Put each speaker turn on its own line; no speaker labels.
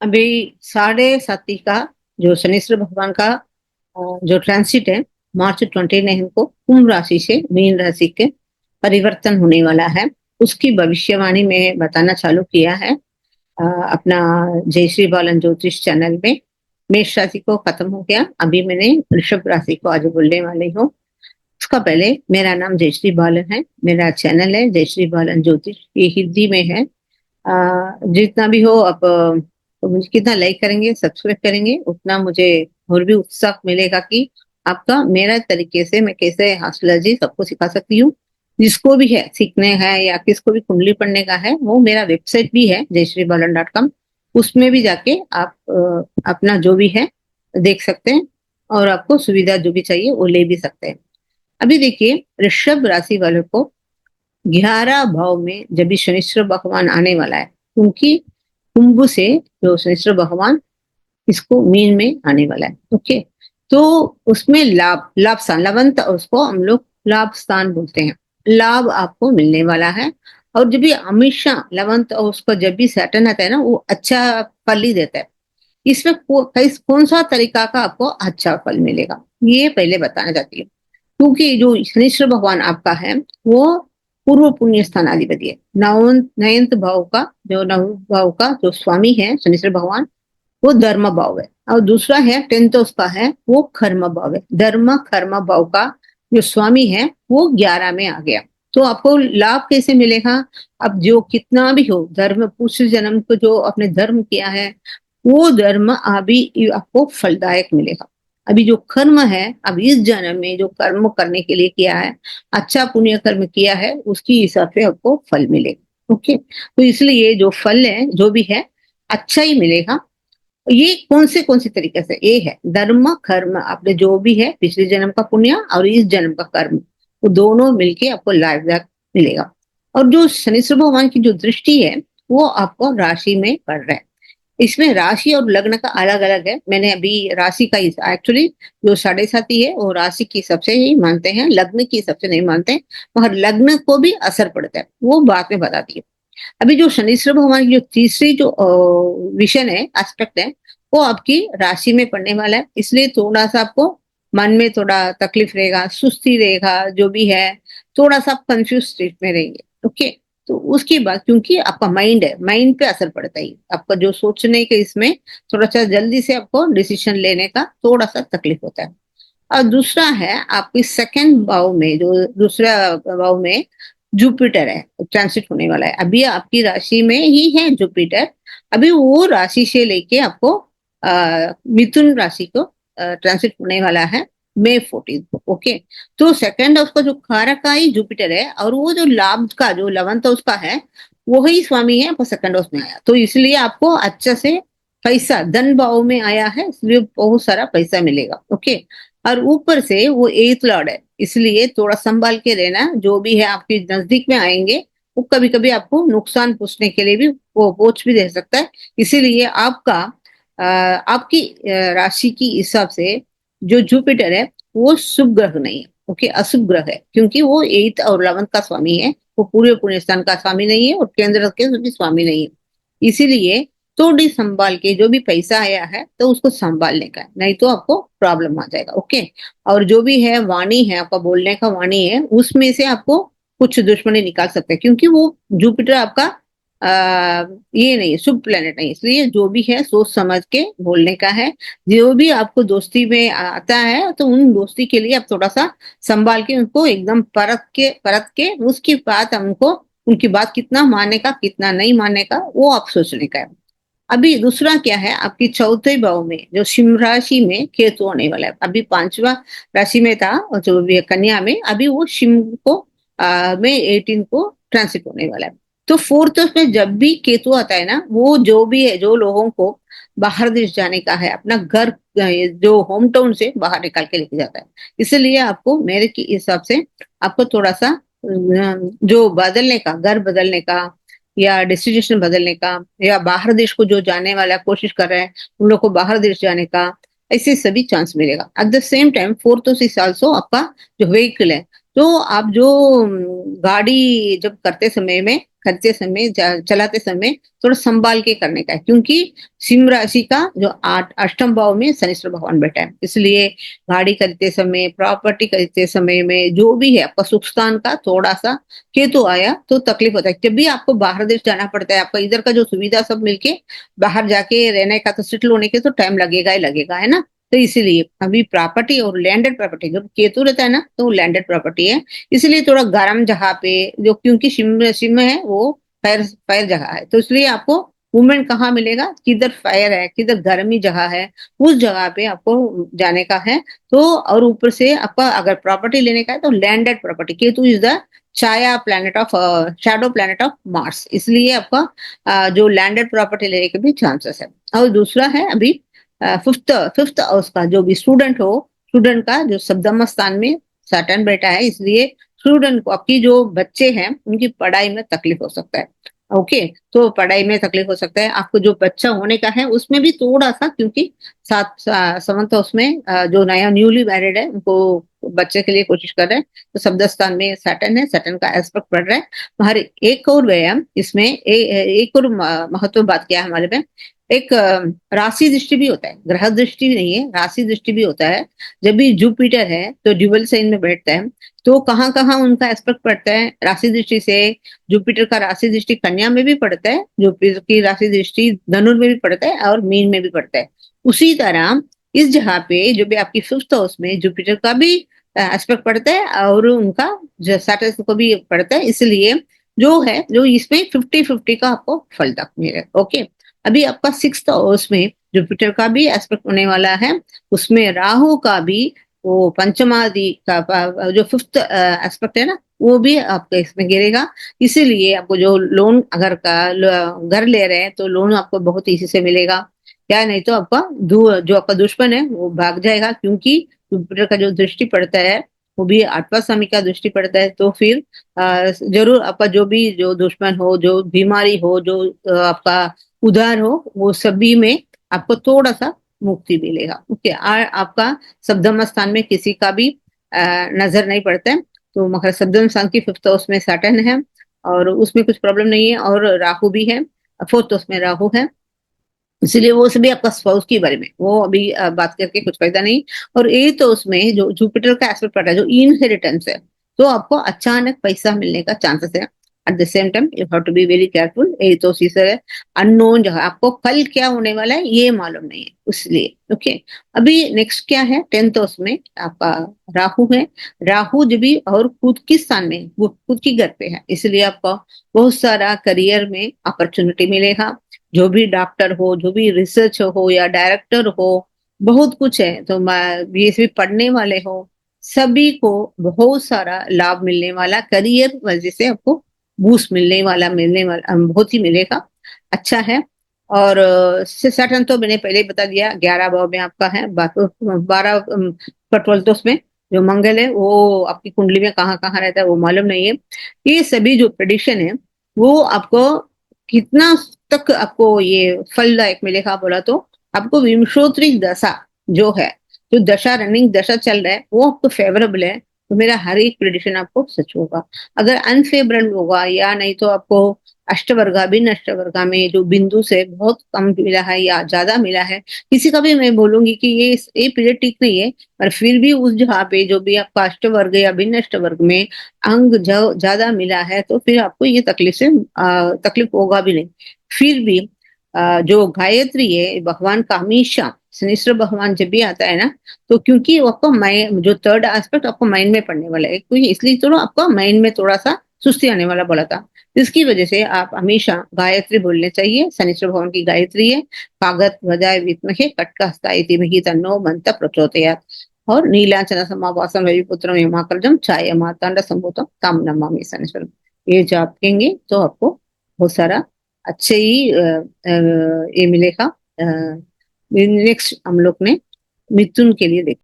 अभी 7:30 का जो शनिश्चर भगवान का जो ट्रांसिट है, मार्च 29 को कुंभ राशि से मीन राशि के परिवर्तन होने वाला है। उसकी भविष्यवाणी में बताना चालू किया है अपना जय श्री बालन ज्योतिष चैनल में। मेष राशि को खत्म हो गया, अभी मैंने वृषभ राशि को आज बोलने वाली हूँ। उसका पहले मेरा नाम जयश्री बालन है, मेरा चैनल है जयश्री बालन ज्योतिष, ये हिंदी में है। जितना भी हो आप मुझे कितना लाइक करेंगे, सब्सक्राइब करेंगे, उतना मुझे और भी उत्साह मिलेगा कि आपका मेरा तरीके से मैं कैसे एस्ट्रोलॉजी सबको सिखा सकती हूँ। जिसको भी है सीखने है या किसको भी कुंडली पढ़ने का है, वो मेरा वेबसाइट भी है jayshreebalan.com। उसमें भी जाके आप अपना जो भी है देख सकते हैं और आपको सुविधा जो भी चाहिए वो ले भी सकते हैं। अभी देखिए, वृषभ राशि वालों को 11 भाव में जब भी शनिश्चर भगवान आने वाला है, क्योंकि कुंभ से जो शनिश्चर भगवान इसको मीन में आने वाला है। ओके, तो उसमें लाभ लाभ स्थान लवंत, उसको हम लोग लाभ स्थान बोलते हैं। लाभ आपको मिलने वाला है। और जब भी हमेशा लवंत और उसको जब भी सैटर्न आता है ना, वो अच्छा फल ही देता है। इसमें कौन सा तरीका का आपको अच्छा फल मिलेगा, ये पहले बताना चाहती हूँ। क्योंकि जो शनिश्चर भगवान आपका है, वो पूर्व पुण्य स्थानाधिपति है। नवंत भाव का जो नव भाव का जो स्वामी है शनिश्चर भगवान, वो धर्म भाव है। और दूसरा है 10th उसका है, वो कर्म भाव है। धर्म कर्म भाव का जो स्वामी है वो 11 में आ गया। तो आपको लाभ कैसे मिलेगा? अब जो कितना भी हो धर्म, पूर्व जन्म को जो अपने धर्म किया है, वो धर्म अभी आपको फलदायक मिलेगा। अभी जो कर्म है, अब इस जन्म में जो कर्म करने के लिए किया है, अच्छा पुण्य कर्म किया है, उसकी हिसाब से आपको फल मिलेगा। ओके, तो इसलिए जो फल है जो भी है अच्छा ही मिलेगा। ये कौन से तरीके से? ये है धर्म कर्म, आपने जो भी है पिछले जन्म का पुण्य और इस जन्म का कर्म, वो दोनों मिलके आपको लाभदायक मिलेगा। और जो शनिश्चर भगवान की जो दृष्टि है, वो आपको राशि में पड़ रहा है। इसमें राशि और लग्न का अलग अलग है। मैंने अभी राशि का एक्चुअली जो 7.5 है वो राशि की सबसे ही मानते हैं, लग्न की सबसे नहीं मानते हैं। मगर लग्न को भी असर पड़ता है, वो बाद में बताती है। अभी जो शनिश्चर भगवान की जो तीसरी जो विषन है, एस्पेक्ट है, वो आपकी राशि में पड़ने वाला है। इसलिए थोड़ा सा आपको मन में थोड़ा तकलीफ रहेगा, सुस्ती रहेगा, जो भी है थोड़ा सा आप कंफ्यूज स्टेट में रहेंगे। ओके, तो उसके बाद क्योंकि आपका माइंड है, माइंड पे असर पड़ता है, आपका जो सोचने के इसमें थोड़ा सा जल्दी से आपको डिसीजन लेने का थोड़ा सा तकलीफ होता है। और दूसरा है आपकी सेकंड भाव में, जो दूसरा भाव में जुपिटर है, ट्रांसिट होने वाला है। अभी आपकी राशि में ही है जुपिटर। अभी वो राशि से लेके आपको मिथुन राशि को ट्रांसिट होने वाला है May 14 को। ओके, तो सेकंड उसका जो कारकाई जुपिटर है, और वो जो लाभ का जो 11th उसका है, वही स्वामी है, वो सेकंड हाउस में आया, तो इसलिए आपको अच्छा से पैसा धन भाव में आया है, इसलिए बहुत सारा पैसा मिलेगा। ओके, और ऊपर से वो 8th लॉर्ड है, इसलिए थोड़ा संभाल के रहना। जो भी है आपके नजदीक में आएंगे, वो कभी कभी आपको नुकसान पूछने के लिए भी वो पहुंच भी दे सकता है। इसीलिए आपका आपकी राशि की हिसाब से जो जुपिटर है, वो शुभ ग्रह नहीं है। ओके, अशुभ ग्रह है, क्योंकि वो 8th और 11th का स्वामी है। वो पूरे पुण्य स्थान का स्वामी नहीं है और केंद्र के भी स्वामी नहीं है। इसीलिए थोड़ी संभाल के, जो भी पैसा आया है तो उसको संभालने का है, नहीं तो आपको प्रॉब्लम आ जाएगा। ओके, और जो भी है वाणी है, आपका बोलने का वाणी है, उसमें से आपको कुछ दुश्मनी निकाल सकते हैं, क्योंकि वो जुपिटर आपका ये नहीं है, शुभ प्लेनेट नहीं है। इसलिए जो भी है सोच समझ के बोलने का है। जो भी आपको दोस्ती में आता है, तो उन दोस्ती के लिए आप थोड़ा सा संभाल के, उनको एकदम परख के उसकी बात हमको, उनकी बात कितना मानने का कितना नहीं मानने का, वो आप सोचने का है। अभी दूसरा क्या है, आपकी चौथे भाव में जो सिंह राशि में केतु होने वाला है। अभी 5वां राशि में था और जो भी है कन्या में, अभी वो सिंह को में 18 को ट्रांसिट होने वाला है। तो फोर्थ में जब भी केतु आता है ना, वो जो भी है, जो लोगों को बाहर देश जाने का है, अपना घर जो होम टाउन से बाहर निकाल के लेके जाता है। इसलिए आपको मेरे के हिसाब से आपको थोड़ा सा जो बदलने का, घर बदलने का या डेस्टिनेशन बदलने का, या बाहर देश को जो जाने वाला कोशिश कर रहे हैं उन लोग को बाहर देश जाने का, ऐसे सभी चांस मिलेगा। Eight the same time fourth is also आपका जो व्हीकल है, तो आप जो गाड़ी जब करते समय में करते समय चलाते समय थोड़ा संभाल के करने का है, क्योंकि सिंह राशि का जो अष्टम भाव में शनिश्वर भगवान बैठा है, इसलिए गाड़ी खरीदते समय, प्रॉपर्टी खरीदते समय में जो भी है आपका सुख स्थान का थोड़ा सा केतु आया तो तकलीफ होता है। जब भी आपको बाहर देश जाना पड़ता है, आपका इधर का जो सुविधा सब मिलके बाहर जाके रहने का तो सेटल होने के तो टाइम लगेगा ही लगेगा, है ना। तो इसीलिए अभी प्रॉपर्टी और लैंडेड प्रॉपर्टी, जब केतु रहता है ना तो वो लैंडेड प्रॉपर्टी है, इसलिए थोड़ा गर्म जगह पे, जो क्योंकि सिम सिम है वो फायर फायर जगह है, तो इसलिए आपको मूवमेंट कहाँ मिलेगा, किधर फायर है, किधर गर्मी जगह है, उस जगह पे आपको जाने का है। तो और ऊपर से आपका अगर प्रॉपर्टी लेने का है तो landed property, Ketu is the Chhaya planet of shadow planet of Mars, इसलिए आपका जो लैंडेड प्रॉपर्टी लेने के भी चांसेस है। और दूसरा है अभी फिफ्थ फिफ्थ हाउस का, जो भी स्टूडेंट हो, स्टूडेंट का जो सप्तम स्थान में सैटर्न बैठा है, इसलिए स्टूडेंट को, आपकी जो बच्चे हैं उनकी पढ़ाई में तकलीफ हो सकता है। ओके, तो पढ़ाई में तकलीफ हो सकता है, आपको जो बच्चा होने का है उसमें भी थोड़ा सा, क्योंकि समझ उसमें जो नया न्यूली मैरिड है उनको बच्चे के लिए कोशिश कर रहे हैं, तो शब्द स्थान में सैटर्न है, सैटर्न का एस्पेक्ट पड़ रहा है। हमारे एक और व्यायाम इसमें एक और महत्व बात क्या है हमारे में, एक राशि दृष्टि भी होता है, ग्रह दृष्टि भी नहीं है, राशि दृष्टि भी होता है। जब भी जुपिटर है तो ड्यूबल साइन में बैठता है, तो कहाँ कहाँ उनका एस्पेक्ट पड़ता है राशि दृष्टि से। जुपिटर का राशि दृष्टि कन्या में भी पड़ता है, जुपिटर की राशि दृष्टि धनु में भी पड़ता है और मीन में भी पड़ता है। उसी तरह इस जगह पे जो भी आपकी फिफ्थ हाउस में जुपिटर का भी एस्पेक्ट पड़ता है और उनका सैटर्न को भी पड़ता है, इसलिए जो है जो इसमें 50-50 का आपको फल तक मिलेगा। ओके, अभी आपका सिक्स्थ हाउस में जुपिटर का भी एस्पेक्ट होने वाला है, उसमें राहु का भी वो पंचमादि का जो फिफ्थ एस्पेक्ट है ना, वो भी आपका इसमें गिरेगा। इसीलिए आपको जो लोन अगर घर ले रहे हैं तो लोन आपको बहुत इजी से मिलेगा, या नहीं तो आपका जो आपका दुश्मन है वो भाग जाएगा, क्योंकि जुपिटर का जो दृष्टि पड़ता है वो भी आठवां स्वामी का दृष्टि पड़ता है, तो फिर जरूर आपका जो भी जो दुश्मन हो, जो बीमारी हो, जो आपका उधार हो, वो सभी में आपको थोड़ा सा मुक्ति मिलेगा। ओके, आपका सप्तम स्थान में किसी का भी नजर नहीं पड़ता है, तो मकर सप्तम स्थान की फिफ्थ हाउस में सैटर्न है और उसमें कुछ प्रॉब्लम नहीं है, और राहु भी है, फोर्थ हाउस में राहु है, इसीलिए वो सभी आपका स्पाउस के बारे में वो अभी बात करके कुछ फायदा नहीं। और ये तो उसमें जो जुपिटर का एस्पेक्ट पड़ रहा है, जो इनहेरिटेंस है, तो आपको अचानक पैसा मिलने का चांसेस है। At the same time you have to be very careful, ये तो सीसर है, अननोन जगह, आपको कल क्या होने वाला है ये मालूम नहीं है, इसलिए। ओके, अभी नेक्स्ट क्या है, टेंथ हाउस में आपका राहु है, राहु जब भी और खुद किस स्थान में, वो खुद की घर पे है, इसलिए आपको बहुत सारा करियर में अपॉर्चुनिटी मिलेगा। जो भी डॉक्टर हो, जो भी रिसर्च हो या डायरेक्टर हो, बहुत कुछ है, तो ये भी पढ़ने वाले हो, सभी को बहुत सारा लाभ मिलने वाला, करियर वजह से आपको बूस्ट मिलने वाला बहुत ही मिलेगा, अच्छा है। और सैटर्न तो मैंने पहले ही बता दिया, 11 भाव में आपका है, 12 ट्वेल्थ उसमें जो मंगल है वो आपकी कुंडली में कहाँ कहाँ रहता है वो मालूम नहीं है। ये सभी जो प्रेडिक्शन है वो आपको कितना तक आपको ये फलदायक मिलेगा बोला तो, आपको विंशोत्तरी दशा जो है, जो दशा रनिंग दशा चल रहा है वो आपको फेवरेबल है, तो मेरा हर एक प्रेडिक्शन आपको सच होगा। अगर अनफेवरेबल होगा या नहीं तो आपको अष्टवर्गा भिन्न अष्टवर्गा में जो बिंदु से बहुत कम मिला है या ज्यादा मिला है, किसी का भी मैं बोलूंगी कि ये पीरियड ठीक नहीं है, पर फिर भी उस जगह पे जो भी आपका अष्टवर्ग या भिन्न अष्टवर्ग में अंग जो ज्यादा मिला है, तो फिर आपको ये तकलीफ होगा भी नहीं। फिर भी जो गायत्री है भगवान का, हमेशा शनिश्वर भगवान जब भी आता है ना, तो क्योंकि वो आपको माइंड, जो थर्ड एस्पेक्ट आपको माइंड में पड़ने वाला है, क्योंकि इसलिए तो आपको माइंड में थोड़ा सा सुस्ती आने वाला बोला था, इसकी वजह से आप हमेशा गायत्री बोलने चाहिए। शनिश्वर भगवान की गायत्री है, कागत वजाय विद्महे खट्गहस्ताय धीमहि तन्नो मंत्र प्रचोदयात्, और नीलांचन समावासम रविपुत्रम यमाकर्जम छाया मार्तांड संभूतम ताम नमामि शनिश्वर, ये जो आप कहेंगे तो आपको बहुत सारा अच्छे ही ये मिलेगा। नेक्स्ट हम लोग ने मिथुन के लिए देखा।